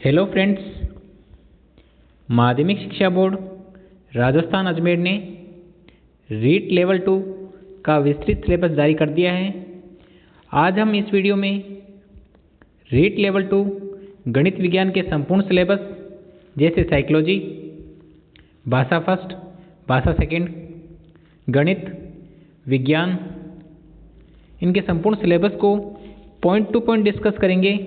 Hello friends, माध्यमिक शिक्षा board Rajasthan Ajmer ने रीट लेवल 2 का विस्तृत सिलेबस जारी कर दिया है। आज हम इस वीडियो में रीट लेवल 2 गणित विज्ञान के संपूर्ण सिलेबस जैसे साइकोलॉजी, भाषा फर्स्ट, भाषा सेकंड, गणित विज्ञान, इनके संपूर्ण सिलेबस को पॉइंट टू पॉइंट डिस्कस करेंगे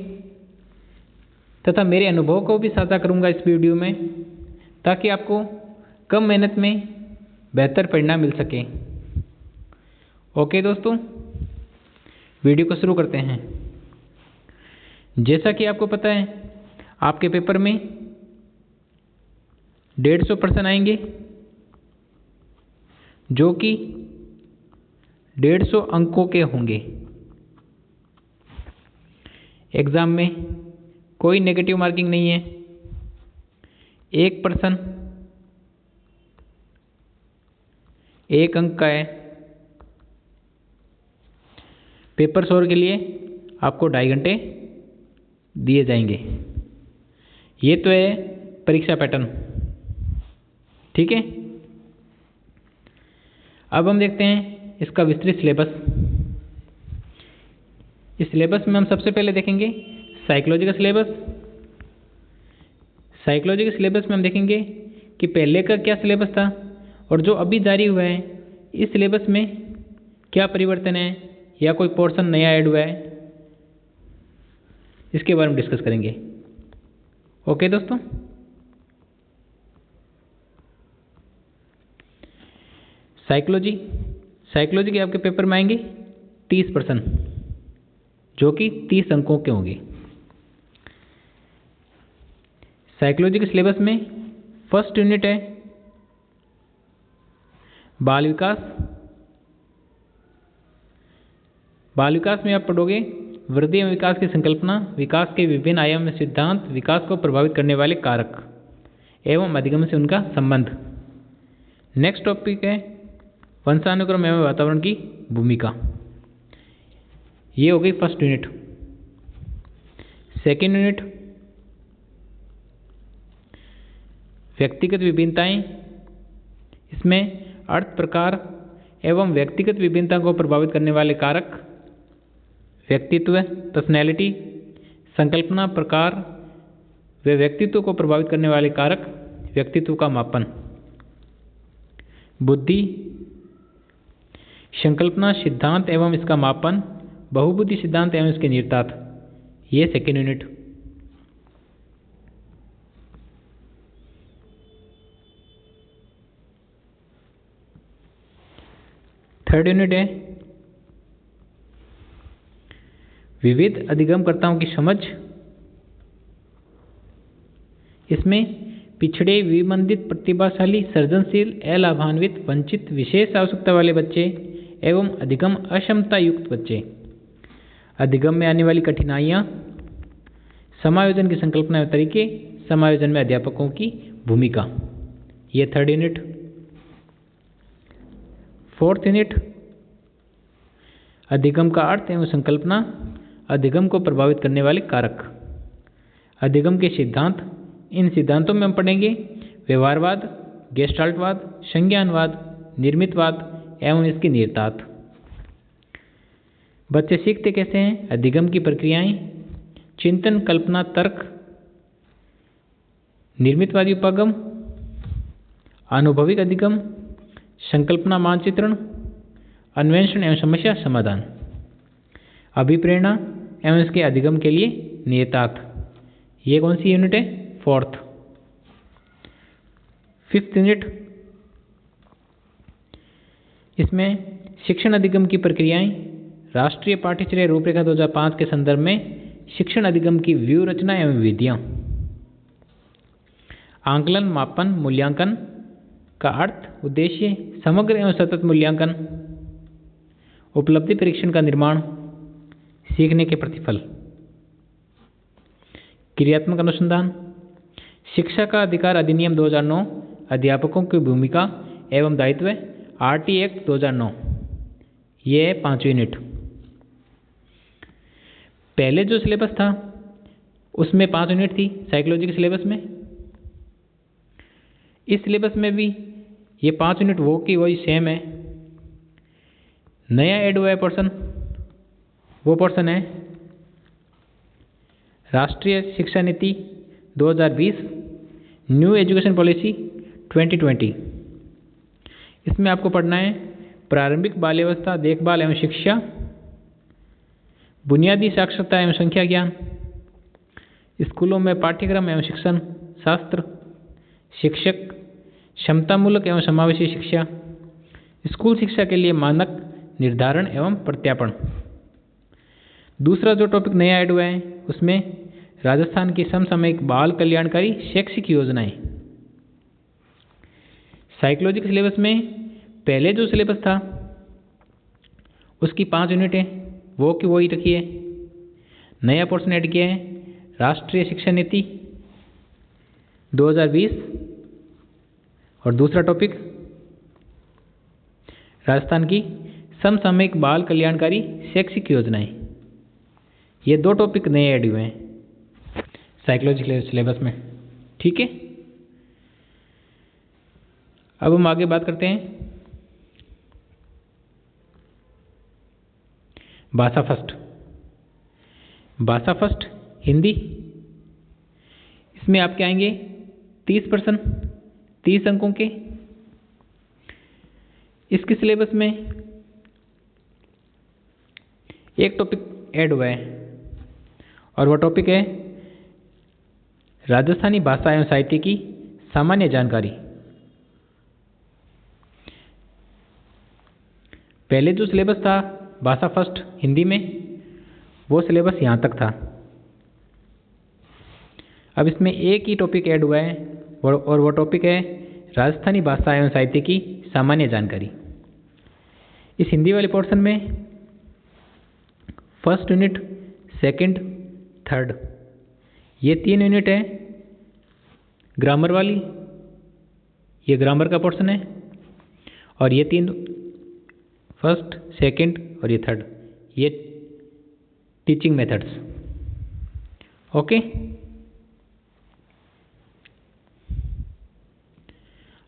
तथा मेरे अनुभव को भी साझा करूंगा इस वीडियो में, ताकि आपको कम मेहनत में बेहतर परिणाम मिल सके। ओके दोस्तों, वीडियो को शुरू करते हैं। जैसा कि आपको पता है, आपके पेपर में 150 प्रश्न आएंगे, जो कि 150 अंकों के होंगे। एग्जाम में कोई नेगेटिव मार्किंग नहीं है। एक प्रश्न 1 अंक का है। पेपर सॉल्व के लिए आपको 2.5 घंटे दिए जाएंगे। ये तो है परीक्षा पैटर्न, ठीक है। अब हम देखते हैं इसका विस्तृत सिलेबस। इस सिलेबस में हम सबसे पहले देखेंगे साइकोलॉजी का सिलेबस। साइकोलॉजी के सिलेबस में हम देखेंगे कि पहले का क्या सिलेबस था और जो अभी जारी हुआ है इस सिलेबस में क्या परिवर्तन है या कोई पोर्शन नया ऐड हुआ है, इसके बारे में डिस्कस करेंगे। ओके दोस्तों, साइकोलॉजी के आपके पेपर में आएंगे 30 प्रश्न, जो कि 30 अंकों के होंगे। साइकोलॉजी के सिलेबस में फर्स्ट यूनिट है बाल विकास। बाल विकास में आप पढ़ोगे वृद्धि एवं विकास की संकल्पना, विकास के विभिन्न आयाम में सिद्धांत, विकास को प्रभावित करने वाले कारक एवं अधिगम से उनका संबंध। नेक्स्ट टॉपिक है वंशानुक्रम एवं वातावरण की भूमिका। ये हो गई फर्स्ट यूनिट। सेकेंड यूनिट व्यक्तिगत विभिन्नताएं। इसमें अर्थ, प्रकार एवं व्यक्तिगत विभिन्नता को प्रभावित करने वाले कारक, व्यक्तित्व, पर्सनैलिटी, संकल्पना, प्रकार व व्यक्तित्व को प्रभावित करने वाले कारक, व्यक्तित्व का मापन। बुद्धि, संकल्पना, सिद्धांत एवं इसका मापन, बहुबुद्धि सिद्धांत एवं इसके निहितार्थ। ये सेकेंड यूनिट। थर्ड यूनिट है विविध अधिगमकर्ताओं की समझ। इसमें पिछड़े, विमंदित, प्रतिभाशाली, सृजनशील, अलाभान्वित, वंचित, विशेष आवश्यकता वाले बच्चे एवं अधिगम अक्षमता युक्त बच्चे, अधिगम में आने वाली कठिनाइयाँ, समायोजन की संकल्पना और तरीके, समायोजन में अध्यापकों की भूमिका। ये थर्ड यूनिट। फोर्थ यूनिट अधिगम का अर्थ एवं संकल्पना, अधिगम को प्रभावित करने वाले कारक, अधिगम के सिद्धांत। इन सिद्धांतों में हम पढ़ेंगे व्यवहारवाद, गेस्टाल्टवाद, संज्ञानवाद, निर्मितवाद एवं इसके निहितार्थ। बच्चे सीखते कैसे हैं, अधिगम की प्रक्रियाएं, चिंतन, कल्पना, तर्क, निर्मितवादी उपागम, अनुभविक अधिगम, संकल्पना मानचित्रण, अन्वेषण एवं समस्या समाधान, अभिप्रेरणा एवं इसके अधिगम के लिए निहितार्थ। ये कौन सी यूनिट है? फोर्थ। फिफ्थ यूनिट, इसमें शिक्षण अधिगम की प्रक्रियाएं, राष्ट्रीय पाठ्यचर्या रूपरेखा 2005 के संदर्भ में शिक्षण अधिगम की व्यू रचना एवं विधियां, आंकलन, मापन, मूल्यांकन का अर्थ, उद्देश्य, समग्र एवं सतत मूल्यांकन, उपलब्धि परीक्षण का निर्माण, सीखने के प्रतिफल, क्रियात्मक अनुसंधान, शिक्षा का अधिकार अधिनियम 2009, अध्यापकों की भूमिका एवं दायित्व, आरटी एक्ट 2009। ये है 5वीं यूनिट। पहले जो सिलेबस था उसमें 5 यूनिट थी साइकोलॉजी के सिलेबस में। इस सिलेबस में भी ये 5 यूनिट वो की वही सेम है। नया ऐड हुआ है पोर्शन, वो पोर्शन है राष्ट्रीय शिक्षा नीति 2020, न्यू एजुकेशन पॉलिसी 2020। इसमें आपको पढ़ना है प्रारंभिक बाल्यावस्था देखभाल एवं शिक्षा, बुनियादी साक्षरता एवं संख्या ज्ञान, स्कूलों में पाठ्यक्रम एवं शिक्षण शास्त्र, शिक्षक, क्षमतामूलक एवं समावेशी शिक्षा, स्कूल शिक्षा के लिए मानक निर्धारण एवं प्रत्यापन। दूसरा जो टॉपिक नया ऐड हुआ है उसमें राजस्थान की समसामयिक बाल कल्याणकारी शैक्षिक योजनाएं। साइकोलॉजी के सिलेबस में पहले जो सिलेबस था उसकी 5 यूनिटें वो की वही रखी है। नया पोर्शन ऐड किया है राष्ट्रीय शिक्षा नीति 2020 और दूसरा टॉपिक राजस्थान की समसामयिक बाल कल्याणकारी शैक्षिक योजनाएं। ये 2 टॉपिक नए ऐड हुए हैं साइकोलॉजी के सिलेबस में। ठीक है, अब हम आगे बात करते हैं भाषा फर्स्ट। भाषा फर्स्ट हिंदी, इसमें आपके आएंगे 30%, 30 अंकों के। इसके सिलेबस में एक टॉपिक ऐड हुआ है और वह टॉपिक है राजस्थानी भाषा एवं साहित्य की सामान्य जानकारी। पहले जो सिलेबस था भाषा फर्स्ट हिंदी में वो सिलेबस यहाँ तक था। अब इसमें एक ही टॉपिक ऐड हुआ है और वो टॉपिक है राजस्थानी भाषा एवं साहित्य की सामान्य जानकारी। इस हिंदी वाले पोर्शन में फर्स्ट यूनिट, सेकंड, थर्ड ये 3 यूनिट है ग्रामर वाली, ये ग्रामर का पोर्शन है। और ये 3 फर्स्ट, सेकंड और ये थर्ड ये टीचिंग मेथड्स। ओके,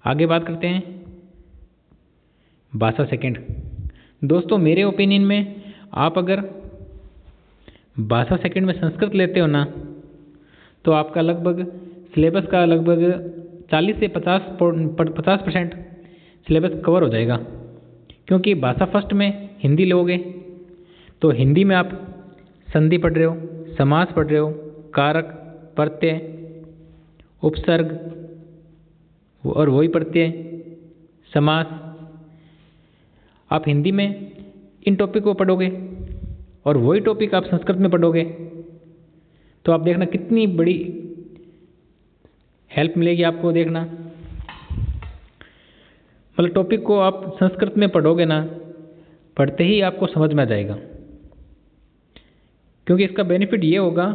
आगे बात करते हैं भाषा सेकंड। दोस्तों मेरे ओपिनियन में आप अगर भाषा सेकंड में संस्कृत लेते हो ना तो आपका लगभग सिलेबस का लगभग 40 से 50% सिलेबस कवर हो जाएगा। क्योंकि भाषा फर्स्ट में हिंदी लोगे तो हिंदी में आप संधि पढ़ रहे हो, समास पढ़ रहे हो, कारक, प्रत्यय, उपसर्ग और वही प्रत्यय, समास। आप हिंदी में इन टॉपिक को पढ़ोगे और वही टॉपिक आप संस्कृत में पढ़ोगे तो आप देखना कितनी बड़ी हेल्प मिलेगी आपको। देखना मतलब टॉपिक को आप संस्कृत में पढ़ोगे ना, पढ़ते ही आपको समझ में आ जाएगा। क्योंकि इसका बेनिफिट ये होगा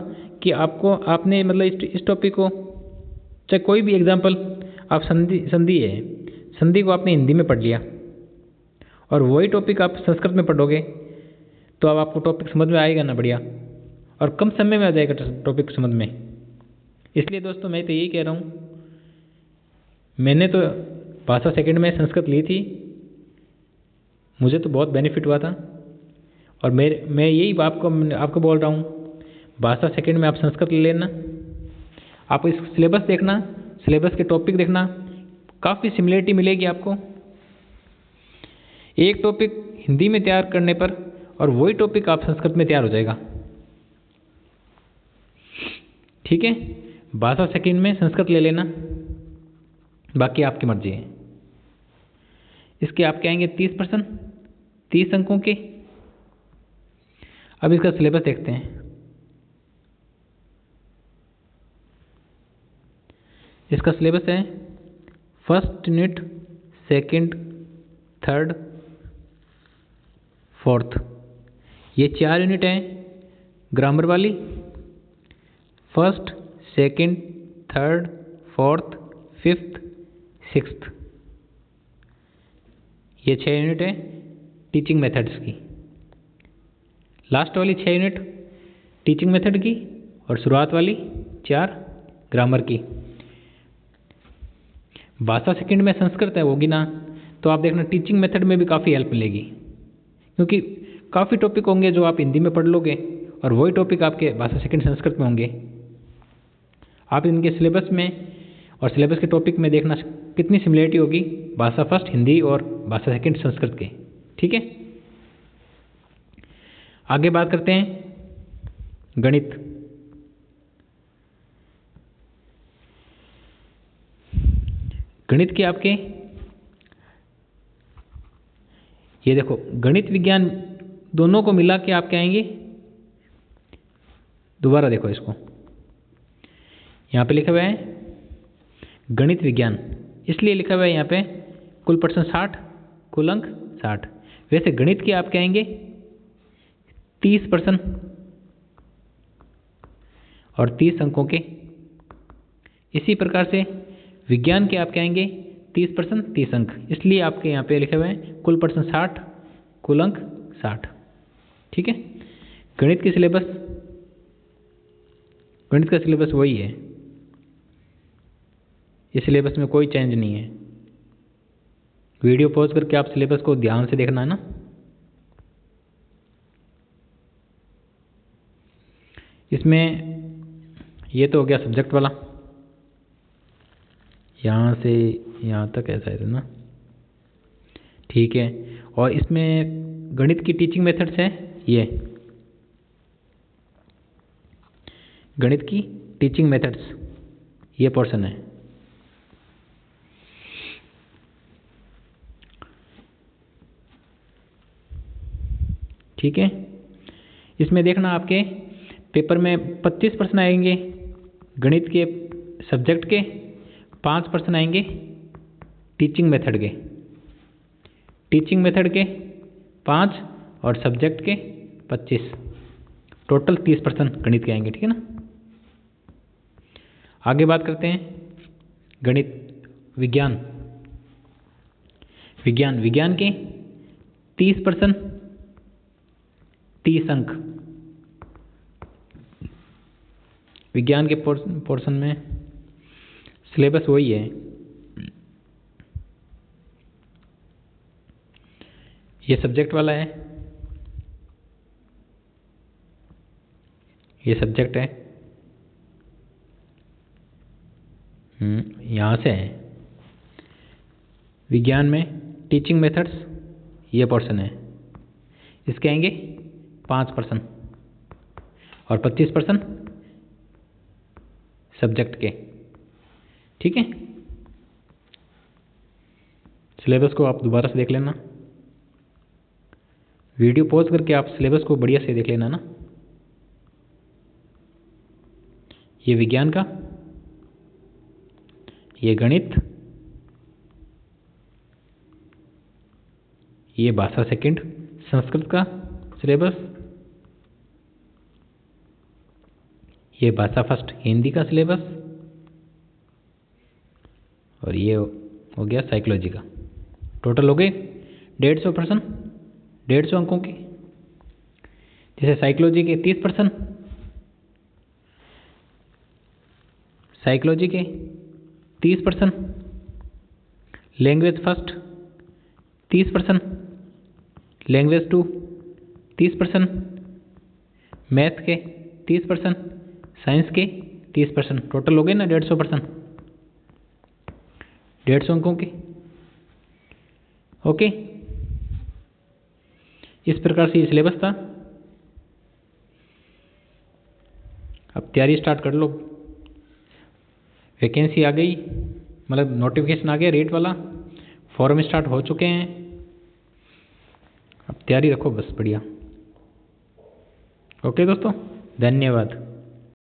कि आपने मतलब इस टॉपिक को चाहे कोई भी एग्जाम्पल आप संधि है, संधि को आपने हिंदी में पढ़ लिया और वही टॉपिक आप संस्कृत में पढ़ोगे तो अब आपको टॉपिक समझ में आएगा ना बढ़िया, और कम समय में आ जाएगा टॉपिक समझ में। इसलिए दोस्तों मैं तो यही कह रहा हूँ, मैंने तो भाषा सेकंड में संस्कृत ली थी, मुझे तो बहुत बेनिफिट हुआ था। और मैं यही आपको बोल रहा हूँ, भाषा सेकंड में आप संस्कृत ले लेना। आप इस सिलेबस देखना, सिलेबस के टॉपिक देखना, काफ़ी सिमिलरिटी मिलेगी आपको। एक टॉपिक हिंदी में तैयार करने पर और वही टॉपिक आप संस्कृत में तैयार हो जाएगा। ठीक है, भाषा सेकंड में संस्कृत ले लेना, बाकी आपकी मर्जी है। इसके आपके आएंगे 30%, 30 अंकों के। अब इसका सिलेबस देखते हैं। इसका सिलेबस है first unit, second, third, fourth, ये 4 यूनिट हैं ग्रामर वाली। First, second, third, fourth, fifth, sixth, ये 6 यूनिट है टीचिंग मेथड्स की। लास्ट वाली 6 यूनिट टीचिंग मेथड की और शुरुआत वाली 4 ग्रामर की। भाषा सेकंड में संस्कृत है होगी ना, तो आप देखना टीचिंग मेथड में भी काफ़ी हेल्प मिलेगी, क्योंकि काफ़ी टॉपिक होंगे जो आप हिंदी में पढ़ लोगे और वही टॉपिक आपके भाषा सेकंड संस्कृत में होंगे। आप इनके सिलेबस में और सिलेबस के टॉपिक में देखना कितनी सिमिलरिटी होगी भाषा फर्स्ट हिंदी और भाषा सेकंड संस्कृत के। ठीक है, आगे बात करते हैं गणित। गणित के आपके ये देखो गणित विज्ञान दोनों को मिला के आप क्या आएंगे, दोबारा देखो इसको, यहाँ पे लिखा हुआ है गणित विज्ञान, इसलिए लिखा हुआ है यहाँ पे कुल पर्सन 60, कुल अंक 60। वैसे गणित के आप क्या आएंगे 30% और 30 अंकों के। इसी प्रकार से विज्ञान के आप क्या आएंगे 30% 30 अंक, इसलिए आपके यहाँ पे लिखे हुए हैं कुल पर्सन 60, कुल अंक 60। ठीक है, गणित का सिलेबस वही है, इस सिलेबस में कोई चेंज नहीं है। वीडियो पॉज करके आप सिलेबस को ध्यान से देखना है ना। इसमें ये तो हो गया सब्जेक्ट वाला, यहाँ से यहाँ तक ऐसा है ना। ठीक है, और इसमें गणित की टीचिंग मेथड्स है, ये गणित की टीचिंग मेथड्स ये पोर्शन है। ठीक है, इसमें देखना आपके पेपर में 25% आएंगे गणित के सब्जेक्ट के, 5% आएंगे टीचिंग मेथड के। टीचिंग मेथड के 5 और सब्जेक्ट के 25, टोटल 30% गणित के आएंगे। ठीक है ना, आगे बात करते हैं गणित विज्ञान। विज्ञान के 30% 30 अंक। विज्ञान के पोर्शन में सिलेबस वही है, ये सब्जेक्ट वाला है, ये सब्जेक्ट है, यहाँ से है। विज्ञान में टीचिंग मेथड्स ये पोर्शन है, इसके आएंगे 5% और 25% सब्जेक्ट के। ठीक है, सिलेबस को आप दोबारा से देख लेना, वीडियो पॉज करके आप सिलेबस को बढ़िया से देख लेना ना। ये विज्ञान का, ये गणित, ये भाषा सेकंड संस्कृत का सिलेबस, ये भाषा फर्स्ट हिंदी का सिलेबस, और ये हो गया साइकोलॉजी का। टोटल हो गए 150%, 150 अंकों के। जैसे साइकोलॉजी के 30%, साइकोलॉजी के 30%, लैंग्वेज फर्स्ट 30%, लैंग्वेज 2 30%, मैथ के 30%, साइंस के 30%, टोटल हो गए ना 150%, 150 अंकों के। ओके, इस प्रकार से ये सिलेबस था। अब तैयारी स्टार्ट कर लो, वैकेंसी आ गई, मतलब नोटिफिकेशन आ गया रेट वाला, फॉर्म स्टार्ट हो चुके हैं। अब तैयारी रखो बस बढ़िया। ओके दोस्तों, धन्यवाद।